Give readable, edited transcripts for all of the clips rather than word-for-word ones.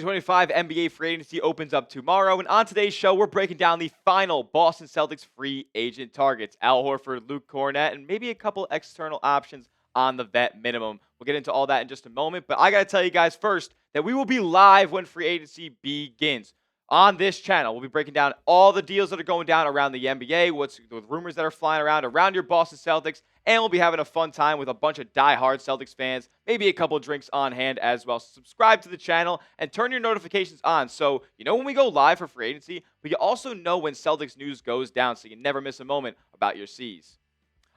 2025 NBA free agency opens up tomorrow, and on today's show, we're breaking down the final Boston Celtics free agent targets: Al Horford, Luke Kornet, and maybe a couple external options on the vet minimum. We'll get into all that in just a moment, but I got to tell you guys first that we will be live when free agency begins. On this channel, we'll be breaking down all the deals that are going down around the NBA, what's the rumors that are flying around your Boston Celtics, and we'll be having a fun time with a bunch of diehard Celtics fans, maybe a couple of drinks on hand as well. So subscribe to the channel and turn your notifications on so you know when we go live for free agency, but you also know when Celtics news goes down so you never miss a moment about your C's.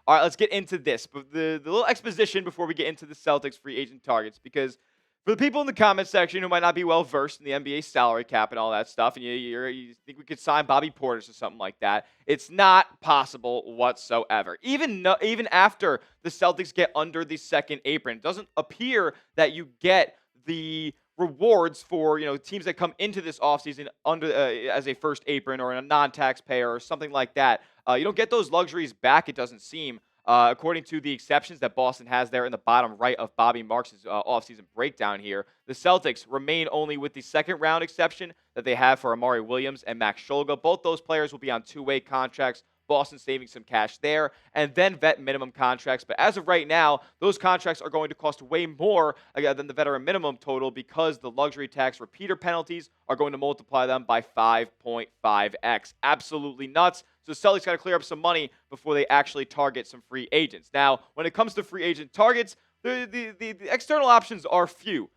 All right, let's get into this. But the little exposition before we get into the Celtics free agent targets, because for the people in the comment section who might not be well versed in the NBA salary cap and all that stuff, and you think we could sign Bobby Portis or something like that, it's not possible whatsoever. Even after the Celtics get under the second apron, it doesn't appear that you get the rewards for teams that come into this offseason under as a first apron or in a non-taxpayer or something like that. You don't get those luxuries back, it doesn't seem. According to the exceptions that Boston has there in the bottom right of Bobby Marks' offseason breakdown here, the Celtics remain only with the second-round exception that they have for Amari Williams and Max Shulga. Both those players will be on two-way contracts. Boston saving some cash there, and then vet minimum contracts. But as of right now, those contracts are going to cost way more than the veteran minimum total because the luxury tax repeater penalties are going to multiply them by 5.5x. Absolutely nuts. So the Celtics got to clear up some money before they actually target some free agents. Now, when it comes to free agent targets, the external options are few.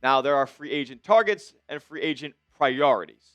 Now, there are free agent targets and free agent priorities.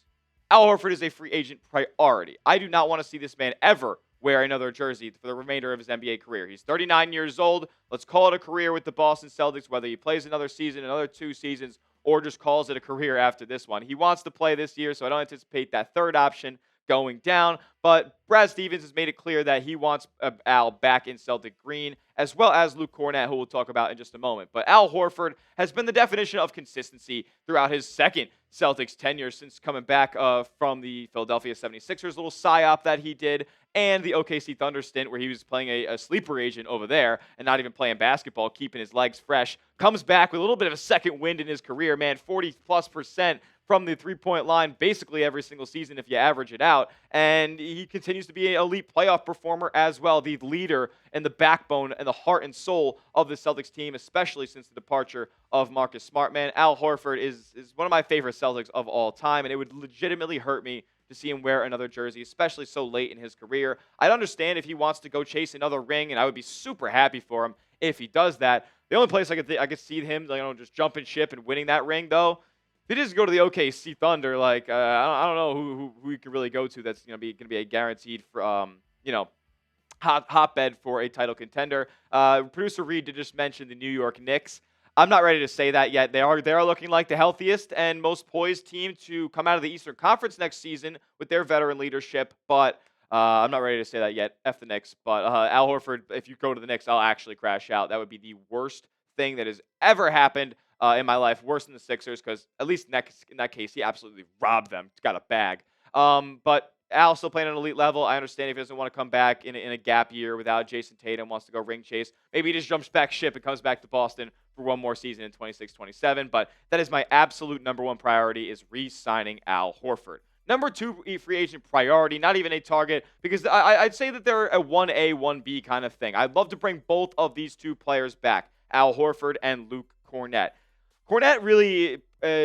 Al Horford is a free agent priority. I do not want to see this man ever wear another jersey for the remainder of his NBA career. He's 39 years old. Let's call it a career with the Boston Celtics, whether he plays another season, another 2 seasons, or just calls it a career after this one. He wants to play this year, so I don't anticipate that third option going down. But Brad Stevens has made it clear that he wants Al back in Celtic green, as well as Luke Kornet, who we'll talk about in just a moment. But Al Horford has been the definition of consistency throughout his second Celtics tenure since coming back from the Philadelphia 76ers little psyop that he did, and the OKC Thunder stint where he was playing a sleeper agent over there and not even playing basketball, keeping his legs fresh. Comes back with a little bit of a second wind in his career, man, 40+% from the three-point line basically every single season if you average it out. And he continues to be an elite playoff performer as well, the leader and the backbone and the heart and soul of the Celtics team, especially since the departure of Marcus Smart. Man, Al Horford is one of my favorite Celtics of all time, and it would legitimately hurt me to see him wear another jersey, especially so late in his career. I'd understand if he wants to go chase another ring, and I would be super happy for him if he does that. The only place I could see him, just jumping ship and winning that ring, though, if he just go to the OKC Thunder, I don't know who he can really go to that's going to be a guaranteed hotbed for a title contender. Producer Reed did just mention the New York Knicks. I'm not ready to say that yet. They are looking like the healthiest and most poised team to come out of the Eastern Conference next season with their veteran leadership, but I'm not ready to say that yet. F the Knicks. But Al Horford, if you go to the Knicks, I'll actually crash out. That would be the worst thing that has ever happened in my life, worse than the Sixers, because at least in that case, he absolutely robbed them. He's got a bag. But Al still playing at an elite level. I understand if he doesn't want to come back in a gap year without Jason Tatum, wants to go ring chase. Maybe he just jumps back ship and comes back to Boston for one more season in 26-27. But that is my absolute number one priority, is re-signing Al Horford. Number two free agent priority, not even a target, because I'd say that they're a 1A, 1B kind of thing. I'd love to bring both of these two players back, Al Horford and Luke Kornet. Kornet really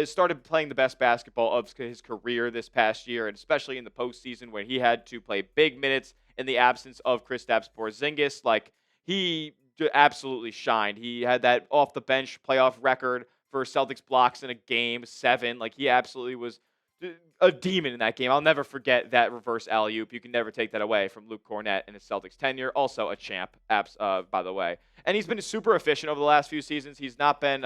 started playing the best basketball of his career this past year, and especially in the postseason when he had to play big minutes in the absence of Kristaps Porzingis. He absolutely shined. He had that off-the-bench playoff record for Celtics blocks in a game, 7. He absolutely was a demon in that game. I'll never forget that reverse alley-oop. You can never take that away from Luke Kornet in his Celtics tenure. Also a champ, by the way. And he's been super efficient over the last few seasons. He's not been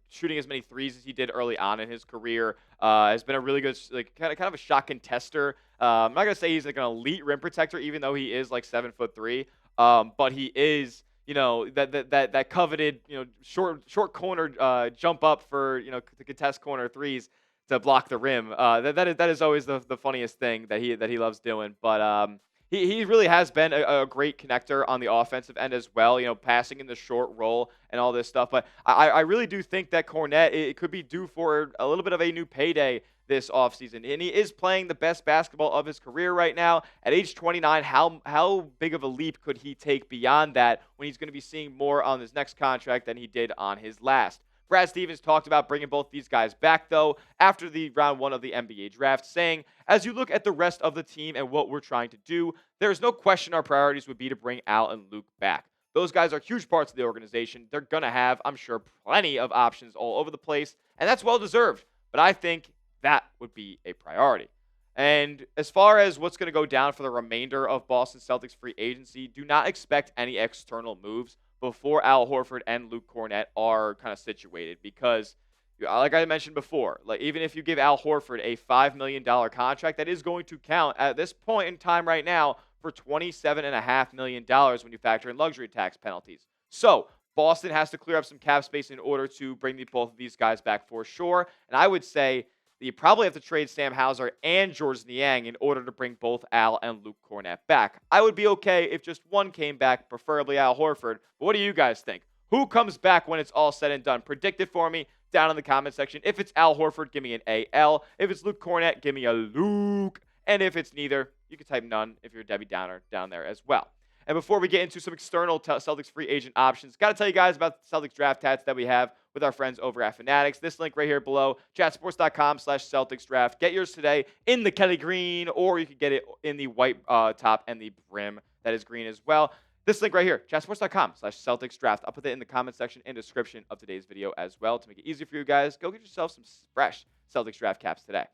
shooting as many threes as he did early on in his career. Has been a really good, kind of a shot contester. I'm not gonna say he's an elite rim protector, even though he is 7'3". But he is, that coveted, short corner jump up for to contest corner threes to block the rim. That is always the funniest thing that he loves doing. But he really has been a great connector on the offensive end as well, passing in the short roll and all this stuff. But I really do think that Kornet, it could be due for a little bit of a new payday this offseason. And he is playing the best basketball of his career right now. At age 29, how big of a leap could he take beyond that when he's going to be seeing more on his next contract than he did on his last? Brad Stevens talked about bringing both these guys back, though, after the round 1 of the NBA draft, saying, as you look at the rest of the team and what we're trying to do, there is no question our priorities would be to bring Al and Luke back. Those guys are huge parts of the organization. They're going to have, I'm sure, plenty of options all over the place, and that's well-deserved. But I think that would be a priority. And as far as what's going to go down for the remainder of Boston Celtics free agency, do not expect any external moves before Al Horford and Luke Kornet are kind of situated, because like I mentioned before, like even if you give Al Horford a $5 million contract, that is going to count at this point in time right now for $27.5 million when you factor in luxury tax penalties. So Boston has to clear up some cap space in order to bring both of these guys back for sure. And I would say that you probably have to trade Sam Hauser and Georges Niang in order to bring both Al and Luke Kornet back. I would be okay if just one came back, preferably Al Horford. But what do you guys think? Who comes back when it's all said and done? Predict it for me down in the comment section. If it's Al Horford, give me an AL. If it's Luke Kornet, give me a Luke. And if it's neither, you can type none if you're a Debbie Downer down there as well. And before we get into some external Celtics free agent options, got to tell you guys about the Celtics draft tats that we have with our friends over at Fanatics. This link right here below, chatsports.com/Celtics draft. Get yours today in the Kelly green, or you can get it in the white top and the brim that is green as well. This link right here, chatsports.com/Celtics draft. I'll put that in the comment section and description of today's video as well to make it easy for you guys. Go get yourself some fresh Celtics draft caps today.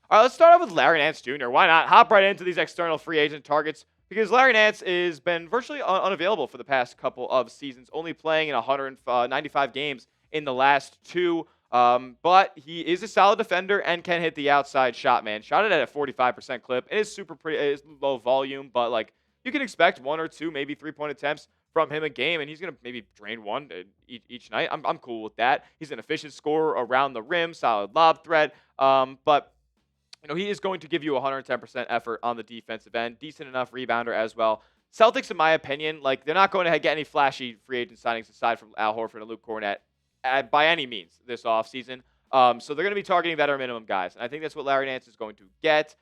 All right, let's start off with Larry Nance Jr. Why not? Hop right into these external free agent targets, because Larry Nance has been virtually unavailable for the past couple of seasons, only playing in 195 games in the last 2. But he is a solid defender and can hit the outside shot, man. Shot it at a 45% clip. It is it is low volume, but like you can expect 1 or 2, maybe 3-point attempts from him a game, and he's going to maybe drain 1 each night. I'm cool with that. He's an efficient scorer around the rim, solid lob threat. But he is going to give you 110% effort on the defensive end. Decent enough rebounder as well. Celtics, in my opinion, like they're not going to get any flashy free agent signings aside from Al Horford and Luke Kornet by any means this offseason. So they're going to be targeting veteran minimum guys. And I think that's what Larry Nance is going to get.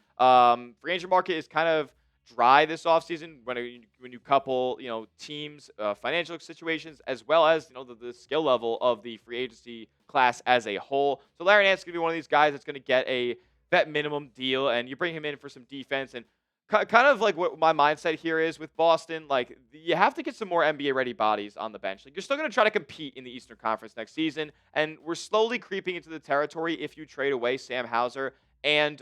Free agent market is kind of dry this offseason when you couple, teams' financial situations as well as, the skill level of the free agency class as a whole. So Larry Nance is going to be one of these guys that's going to get a vet minimum deal, and you bring him in for some defense. And kind of like what my mindset here is with Boston, like you have to get some more NBA-ready bodies on the bench. Like you're still going to try to compete in the Eastern Conference next season, and we're slowly creeping into the territory if you trade away Sam Hauser and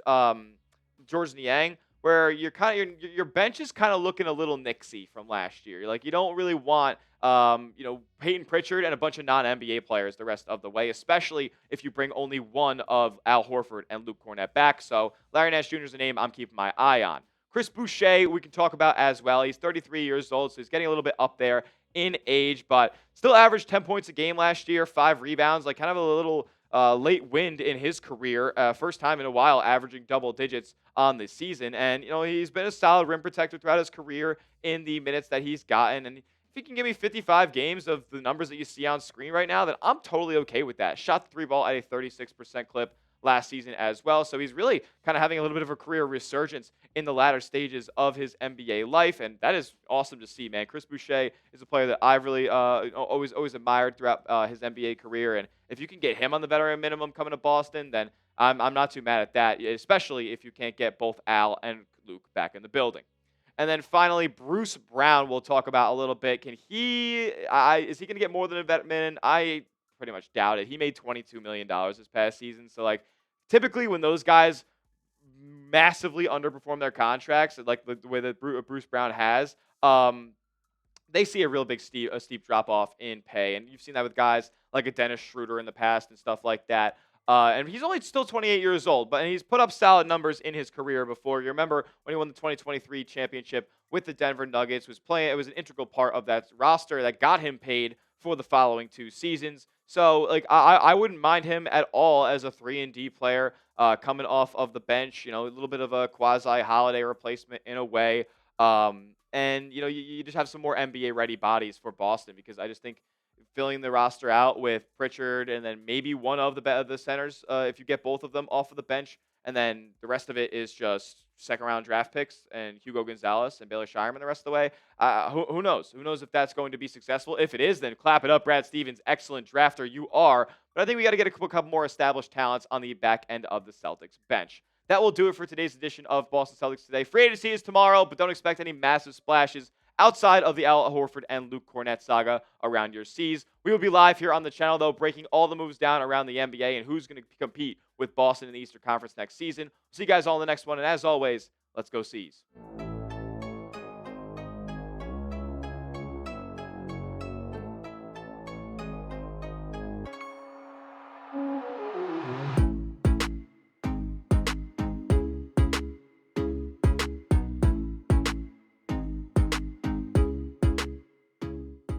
Georges Niang, where your bench is kind of looking a little nixy from last year. Like you don't really want Peyton Pritchard and a bunch of non-NBA players the rest of the way, especially if you bring only one of Al Horford and Luke Kornet back. So Larry Nance Jr. is a name I'm keeping my eye on. Chris Boucher, we can talk about as well. He's 33 years old, so he's getting a little bit up there in age, but still averaged 10 points a game last year, 5 rebounds, like kind of a little late wind in his career. First time in a while averaging double digits on the season. And, he's been a solid rim protector throughout his career in the minutes that he's gotten. And if he can give me 55 games of the numbers that you see on screen right now, then I'm totally okay with that. Shot the 3 ball at a 36% clip last season as well. So he's really kind of having a little bit of a career resurgence in the latter stages of his NBA life, and that is awesome to see, man. Chris Boucher is a player that I've really always admired throughout his NBA career, and if you can get him on the veteran minimum coming to Boston, then I'm not too mad at that, especially if you can't get both Al and Luke back in the building. And then finally, Bruce Brown we'll talk about a little bit. Is he going to get more than a vet min? I pretty much doubt it. He made $22 million this past season. So, like, typically when those guys massively underperform their contracts, like the way that Bruce Brown has, they see a real big steep drop-off in pay. And you've seen that with guys like a Dennis Schroeder in the past and stuff like that. And he's only still 28 years old, but he's put up solid numbers in his career before. You remember when he won the 2023 championship with the Denver Nuggets, it was an integral part of that roster that got him paid for the following 2 seasons. So, like, I wouldn't mind him at all as a 3-and-D player. coming off of the bench. A little bit of a quasi Holiday replacement in a way. And you just have some more NBA ready bodies for Boston because I just think filling the roster out with Pritchard and then maybe one of the centers, if you get both of them off of the bench, and then the rest of it is just second round draft picks and Hugo Gonzalez and Baylor Shireman the rest of the way. Who knows? Who knows if that's going to be successful? If it is, then clap it up, Brad Stevens. Excellent drafter you are. But I think we got to get a couple more established talents on the back end of the Celtics bench. That will do it for today's edition of Boston Celtics Today. Free agency is tomorrow, but don't expect any massive splashes outside of the Al Horford and Luke Kornet saga around your seas. We will be live here on the channel, though, breaking all the moves down around the NBA and who's going to compete with Boston in the Eastern Conference next season. See you guys all in the next one, and as always, let's go Seas.